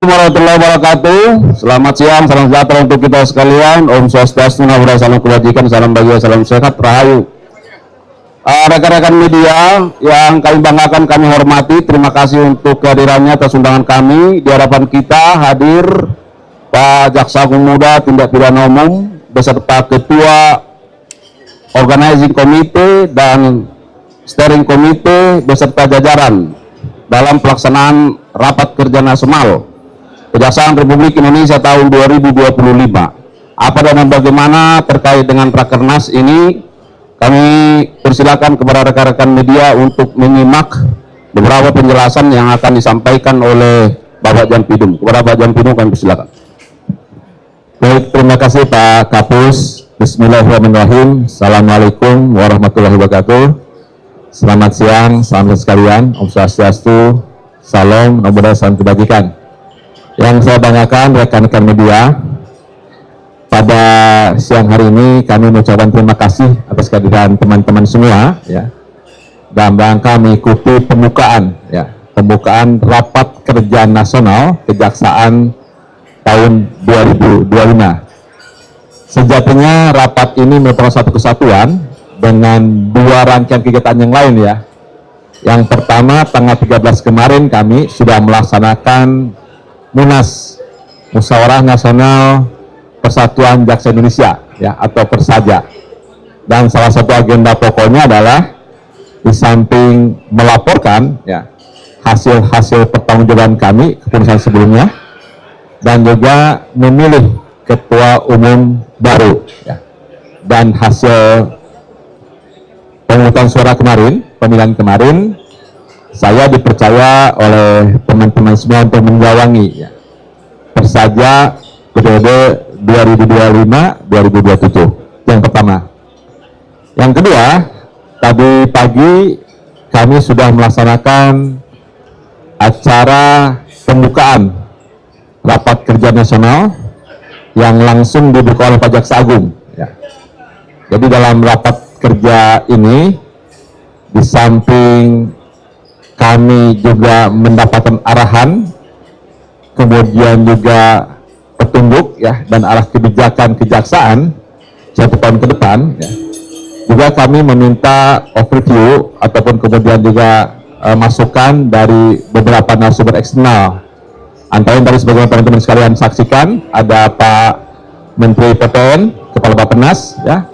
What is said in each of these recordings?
Warahmatullahi wabarakatuh. Selamat siang, salam sejahtera untuk kita sekalian. Om Swastiastu, Namo Buddhaya, salam kebajikan, salam bahagia, salam sehat, rahayu. Rekan-rekan media yang kami banggakan, kami hormati, terima kasih untuk kehadirannya atas undangan kami. Di hadapan kita hadir Pak Jaksa Agung Muda Tindak Pidana Umum beserta Ketua Organizing Committee dan Steering Committee beserta jajaran dalam pelaksanaan Rapat Kerja Nasional Kejaksaan Republik Indonesia tahun 2025. Apa dan bagaimana terkait dengan Rakernas ini, kami persilakan kepada rekan-rekan media untuk menyimak beberapa penjelasan yang akan disampaikan oleh Bapak Jampidum. Kepada Bapak Jampidum kami persilakan. Baik, terima kasih Pak Kapus. Bismillahirrahmanirrahim. Assalamualaikum warahmatullahi wabarakatuh. Selamat siang, salam sekalian. Om Swastiastu, salam, Namo Buddhaya, salam kebajikan. Yang saya banggakan rekan-rekan media, pada siang hari ini kami mengucapkan terima kasih atas kehadiran teman-teman semua ya, dalam rangka mengikuti pembukaan Rapat Kerja Nasional Kejaksaan tahun 2025. Sejatinya rapat ini merupakan satu kesatuan dengan dua rangkaian kegiatan yang lain ya. Yang pertama, tanggal 13 kemarin kami sudah melaksanakan Munas, Musyawarah Nasional Persatuan Jaksa Indonesia ya, atau Persaja. Dan salah satu agenda pokoknya adalah di samping melaporkan ya hasil-hasil pertanggungjawaban kami keputusan sebelumnya, dan juga memilih ketua umum baru ya. Dan hasil pemungutan suara kemarin, pemilihan kemarin, saya dipercaya oleh teman-teman semua untuk mengawangi ya, Persaja periode 2025-2027. Yang pertama. Yang kedua, tadi pagi kami sudah melaksanakan acara pembukaan Rapat Kerja Nasional yang langsung dibuka oleh Pak Jaksa Agung ya. Jadi dalam rapat kerja ini, di samping kami juga mendapatkan arahan, kemudian juga petunjuk ya, dan arah kebijakan kejaksaan 1 tahun ke depan ya. Juga kami meminta overview ataupun kemudian juga masukan dari beberapa narasumber eksternal. Antara yang tadi sebagai teman-teman sekalian saksikan, ada Pak Menteri PPN, Kepala Bappenas ya.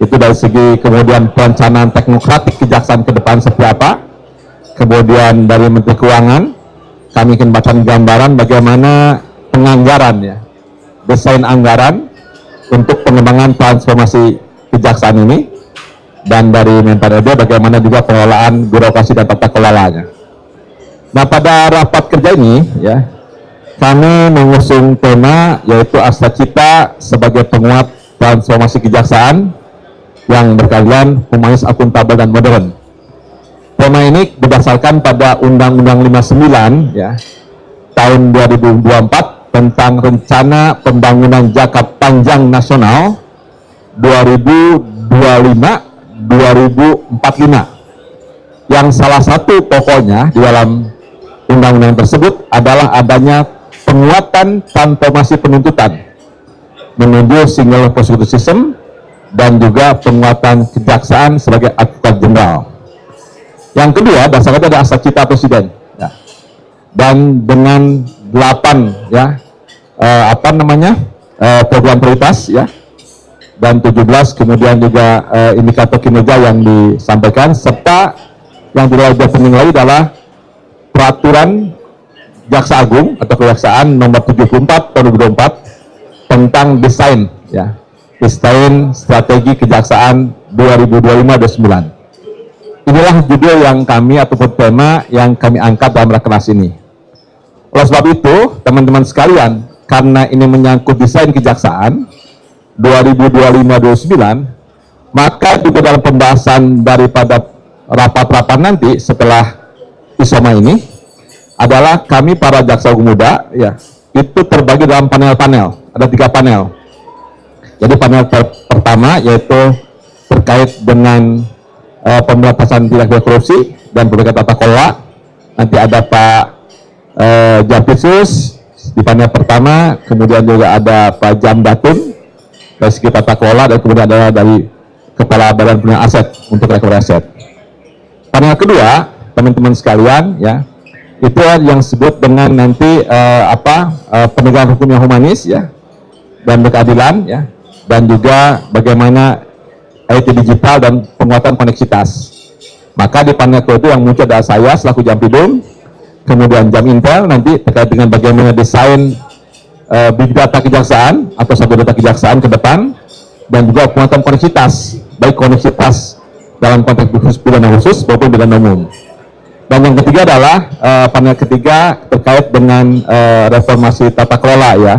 Itu dari segi kemudian perencanaan teknokratik kejaksaan ke depan seperti apa. Kemudian dari Menteri Keuangan, kami akan baca gambaran bagaimana penganggaran ya, desain anggaran untuk pengembangan transformasi kejaksaan ini, dan dari Menpan RB bagaimana juga pengelolaan birokrasi dan tata kelolanya. Nah, pada rapat kerja ini ya, kami mengusung tema yaitu Asa Cita sebagai penguat transformasi kejaksaan yang berkeadilan, humanis, akuntabel, dan modern. Tema ini berdasarkan pada Undang-Undang 59 ya, tahun 2024 tentang Rencana Pembangunan Jangka Panjang Nasional 2025-2045, yang salah satu pokoknya di dalam undang-undang tersebut adalah adanya penguatan transformasi penuntutan menuju single prosecutor system, dan juga penguatan kejaksaan sebagai advokat jenderal. Yang kedua, dasarnya ada Asa Cita Presiden ya. Dan dengan 8 ya program prioritas ya, dan 17 kemudian juga indikator kinerja yang disampaikan, serta yang tidak lebih penting lagi adalah peraturan Jaksa Agung atau Kejaksaan nomor 74 tahun 2024 tentang desain ya, desain strategi kejaksaan 2025-2029. Inilah judul yang kami ataupun tema yang kami angkat dalam Rakernas ini. Oleh sebab itu, teman-teman sekalian, karena ini menyangkut desain kejaksaan 2025-2029, maka juga dalam pembahasan daripada rapat-rapat nanti setelah ISOMA ini adalah kami para Jaksa Agung Muda ya, itu terbagi dalam panel-panel. Ada 3 panel. Jadi panel pertama yaitu terkait dengan pemberantasan tindak pidana korupsi dan perbaikan tata kelola. Nanti ada Pak Jampitsus, di panel pertama, kemudian juga ada Pak Jam Datun dari segi tata kelola, dan kemudian ada dari Kepala Badan Pengelolaan Aset untuk recovery aset. Panel kedua, teman-teman sekalian, ya, itu yang disebut dengan nanti penegakan hukum yang humanis, ya, dan berkeadilan, ya, dan juga bagaimana IT digital dan penguatan koneksitas. Maka di panel kedua itu yang muncul adalah saya selaku Jampidum, kemudian Jam Intel nanti terkait dengan bagaimana desain big data kejaksaan atau satu data kejaksaan ke depan, dan juga penguatan koneksitas, baik koneksitas dalam konteks pidana khusus maupun pidana umum. Dan yang ketiga adalah panel ketiga terkait dengan reformasi tata kelola, ya,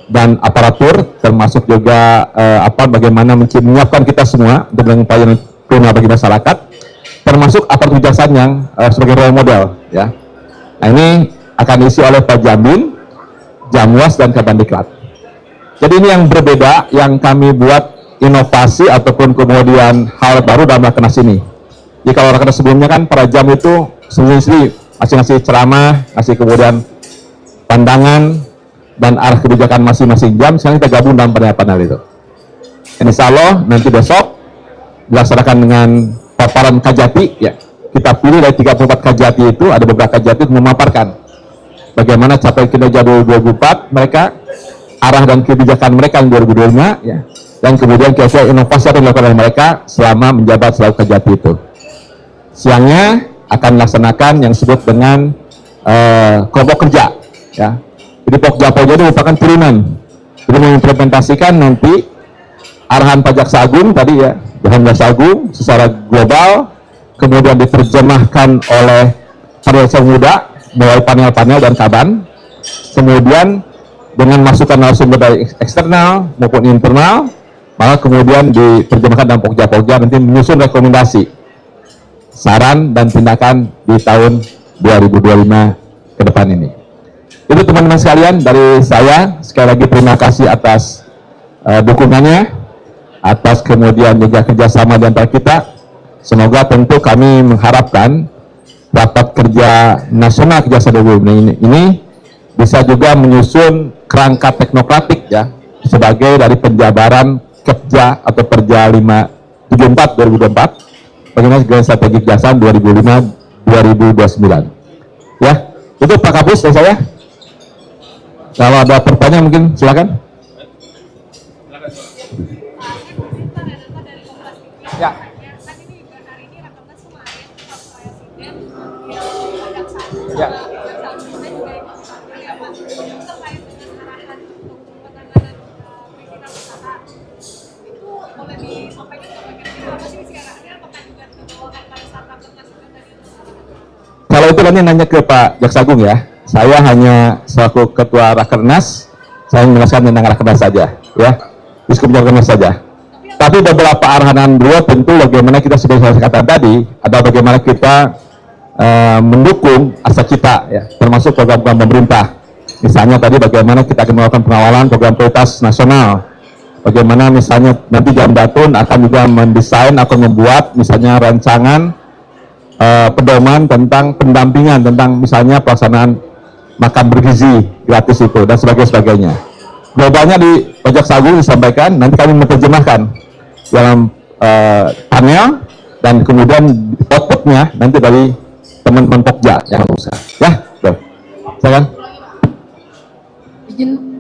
dan aparatur, termasuk juga bagaimana menyiapkan kita semua untuk pelayanan prima bagi masyarakat, termasuk aparatur kejaksaan yang sebagai role model, ya. Nah, ini akan diisi oleh Pak Jamin, Jamwas, dan Kabandiklat. Jadi ini yang berbeda, yang kami buat inovasi ataupun kemudian hal baru dalam rakernas ini. Jadi kalau rakernas sebelumnya kan para Jam itu sendiri masih ngasih ceramah, ngasih kemudian pandangan dan arah kebijakan masing-masing Jam. Sekarang kita gabung dalam panel-panel itu. Insya Allah nanti besok dilaksanakan dengan paparan Kajati, ya. Kita pilih dari 34 Kajati itu, ada beberapa Kajati untuk memaparkan bagaimana capaian kinerja 2024 mereka, arah dan kebijakan mereka yang 2025, ya, dan kemudian kira-kira inovasi yang dilakukan oleh mereka selama menjabat selaku Kajati itu. Siangnya akan melaksanakan yang disebut dengan kelompok kerja, ya. Jadi Pokja-Pokja itu merupakan turunan, jadi mengimplementasikan nanti arahan Pak Jaksa Agung tadi, ya, arahan Jaksa Agung secara global, kemudian diterjemahkan oleh Partai Muda melalui panel-panel dan kaban, kemudian dengan masukan narasumber dari eksternal maupun internal, maka kemudian diterjemahkan dalam Pokja-Pokja, nanti menyusun rekomendasi, saran dan tindakan di tahun 2025 ke depan ini. Itu teman-teman sekalian dari saya, sekali lagi terima kasih atas dukungannya, atas kemudian juga kerjasama di antara kita. Semoga tentu kami mengharapkan rapat kerja nasional kejaksaan ini bisa juga menyusun kerangka teknokratik, ya, sebagai dari penjabaran kerja atau Perja 574 2024 bagaimana segala strategi kejaksaan 2005-2029. Ya, itu Pak Kapus dari saya. Kalau ada pertanyaan mungkin silakan. Ya. Ya. Kalau itu nanti nanya ke Pak Jaksa Agung, ya. Saya hanya selaku Ketua Rakernas, saya menjelaskan tentang Rakernas saja, ya. Diskusi Rakernas saja. Tapi beberapa arahan beliau tentu bagaimana kita seperti saya katakan tadi, ada bagaimana kita mendukung asa cita, ya, termasuk program-program pemerintah. Misalnya tadi bagaimana kita akan melakukan pengawalan program prioritas nasional. Bagaimana misalnya nanti Jam Datun akan juga mendesain atau membuat misalnya rancangan pedoman tentang pendampingan tentang misalnya pelaksanaan makan bergizi gratis itu dan sebagainya. Globalnya di Jaksa Agung disampaikan, nanti kami menerjemahkan dalam panel dan kemudian outputnya nanti dari teman-teman Pokja yang usaha. Ya, tuh. Silakan.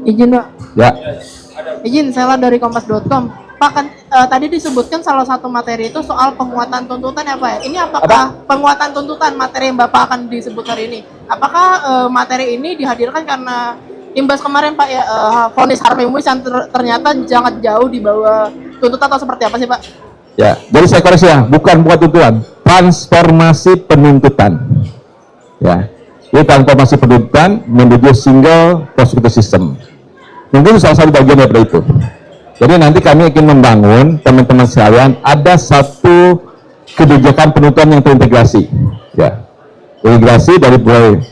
Izin Pak. Ya. Izin, saya dari kompas.com. Pak, kan tadi disebutkan salah satu materi itu soal penguatan tuntutan, ya Pak, ya? Ini apakah penguatan tuntutan materi yang Bapak akan disebut hari ini? Apakah materi ini dihadirkan karena imbas kemarin Pak, ya, vonis Harvey Muiz yang ternyata sangat jauh di bawah tuntutan, atau seperti apa sih Pak? Ya, jadi saya koreksi, ya, bukan tuntutan, transformasi penuntutan. Ya, ini transformasi penuntutan menuju single prosecutor system. Mungkin salah satu bagian daripada itu. Jadi nanti kami ingin membangun, teman-teman sekalian, ada satu kebijakan penuntutan yang terintegrasi, ya, integrasi dari mulai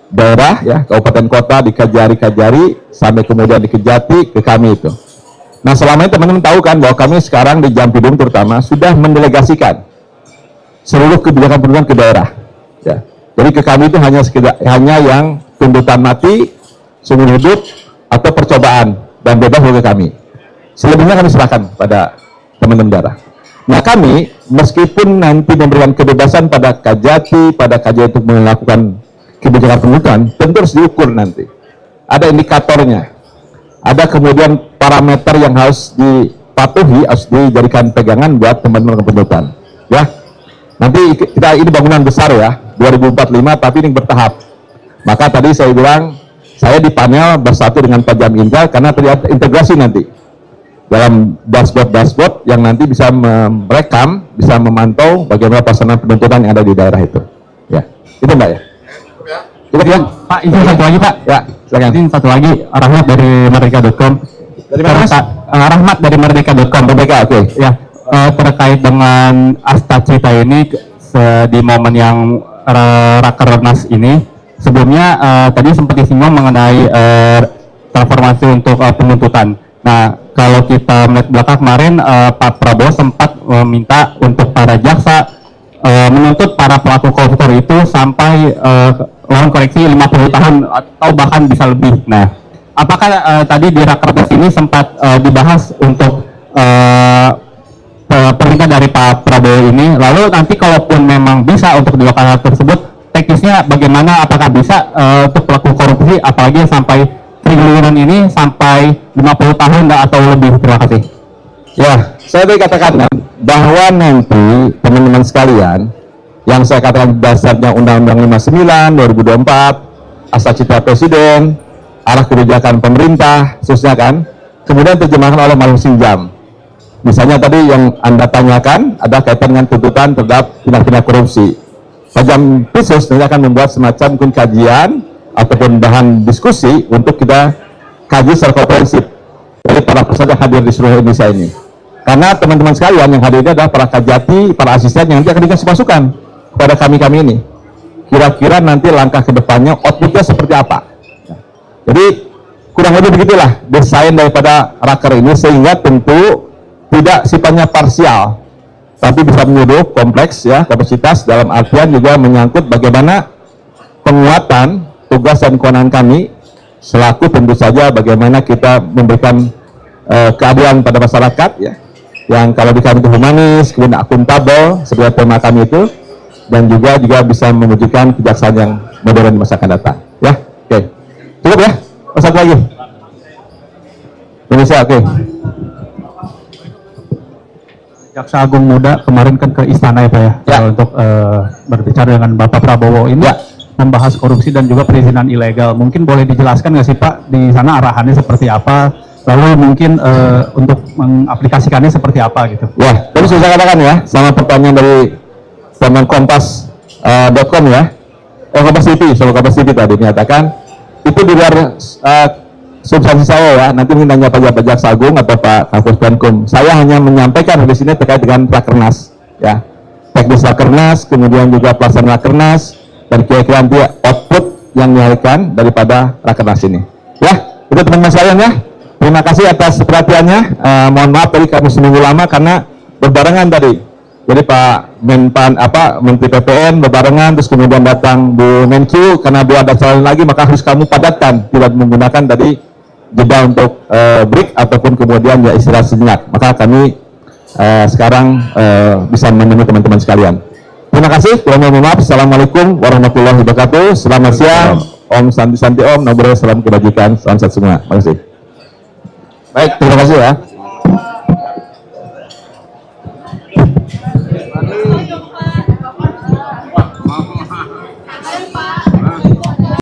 daerah, ya, kabupaten kota di Kajari sampai kemudian di Kejati ke kami itu. Nah, selama ini teman-teman tahu kan bahwa kami sekarang di Jampidum terutama sudah mendelegasikan seluruh kebijakan penuntutan ke daerah, ya. Jadi ke kami itu hanya yang tuntutan mati seumur hidup atau percobaan dan bebas bagi kami. Selebihnya kami serahkan pada teman-teman daerah. Nah kami meskipun nanti memberikan kebebasan pada Kajati, untuk melakukan kebijakan penuntutan, tentu harus diukur nanti. Ada indikatornya, ada kemudian parameter yang harus dipatuhi, harus dijadikan pegangan buat teman-teman penuntutan. Ya, nanti kita ini bangunan besar ya, 2045, tapi ini bertahap. Maka tadi saya bilang, saya di panel bersatu dengan Pak Jam Indra karena terlihat integrasi nanti dalam dashboard yang nanti bisa merekam, bisa memantau bagaimana pelaksanaan penuntutan yang ada di daerah itu. Ya, itu Mbak ya. Cukup ya. Pak, izin satu lagi Pak. Ya, silakan. Izin satu lagi, Rahmat dari merdeka.com. Dari mana Mas? Rahmat dari merdeka.com. Merdeka, oke. Ya, terkait dengan Astacita ini di momen yang Rakernas ini, sebelumnya tadi sempat disinggung mengenai transformasi untuk penuntutan. Nah, kalau kita melihat belakang kemarin, Pak Prabowo sempat meminta untuk para jaksa menuntut para pelaku koruptor itu sampai lawan koreksi 50 tahun atau bahkan bisa lebih. Nah, apakah tadi di Rakernas ini sempat dibahas untuk perintah dari Pak Prabowo ini? Lalu nanti kalaupun memang bisa untuk dilakukan hal tersebut, teknisnya bagaimana? Apakah bisa untuk pelaku korupsi, apalagi sampai triliunan ini sampai 50 tahun atau lebih? Terima kasih. Ya, saya tadi katakan bahwa nanti teman-teman sekalian, yang saya katakan dasarnya Undang-Undang 59 2024, Astacita Presiden, arah kebijakan pemerintah, khususnya kan, kemudian terjemahkan oleh Malam Sinjam. Misalnya tadi yang Anda tanyakan ada kaitan dengan tuntutan terhadap tindak-tindak korupsi. Pak Jam khusus nanti akan membuat semacam kajian ataupun bahan diskusi untuk kita kaji secara komprehensif dari para peserta hadir di seluruh Indonesia ini. Karena teman-teman sekalian yang hadir ini adalah para Kajati, para asisten yang nanti akan dikasih masukan kepada kami-kami ini. Kira-kira nanti langkah ke depannya outputnya seperti apa. Jadi kurang lebih begitulah desain daripada raker ini, sehingga tentu tidak sifatnya parsial, tapi bisa menyeluruh, kompleks ya, kapasitas dalam artian juga menyangkut bagaimana penguatan tugas dan kewenangan kami selaku tentu saja bagaimana kita memberikan keadilan pada masyarakat ya, yang kalau di kami itu humanis, kemudian akuntabel sebagai tema kami itu, dan juga bisa mewujudkan kejaksaan yang modern di masa akan datang ya. Oke, cukup ya. Satu lagi Indonesia. Oke. Jaksa Agung Muda kemarin kan ke istana ya Pak ya, untuk berbicara dengan Bapak Prabowo ini membahas korupsi dan juga perizinan ilegal. Mungkin boleh dijelaskan nggak sih Pak di sana arahannya seperti apa? Lalu mungkin untuk mengaplikasikannya seperti apa gitu? Ya, tadi sudah saya katakan ya, sama pertanyaan dari teman kompas.com ya, Kompas TV, sama Kompas TV tadi menyatakan itu di luar substansi saya ya. Nanti mintanya Pak Jaksa Agung atau Pak Kapus Penkum. Saya hanya menyampaikan di sini terkait dengan Rakernas ya, teknis Rakernas, kemudian juga pelaksanaan Rakernas, dan kira-kira nanti output yang dihasilkan daripada Rakernas ini. Ya, itu teman-teman sekalian ya. Terima kasih atas perhatiannya. Mohon maaf tadi kami seminggu lama karena berbarengan tadi. Jadi Pak Menteri PPN berbarengan, terus kemudian datang Bu Menkyu, karena Bu ada jalan lagi maka harus kamu padatkan, tidak menggunakan tadi jeda untuk break ataupun kemudian ya istirahat sejenak. Maka kami sekarang bisa menemui teman-teman sekalian. Terima kasih. Mohon maaf. Assalamualaikum warahmatullahi wabarakatuh. Selamat siang. Om Santi Santi Om. Nabur salam kebajikan. Salam sehat semua. Terima kasih. Baik, terima kasih ya.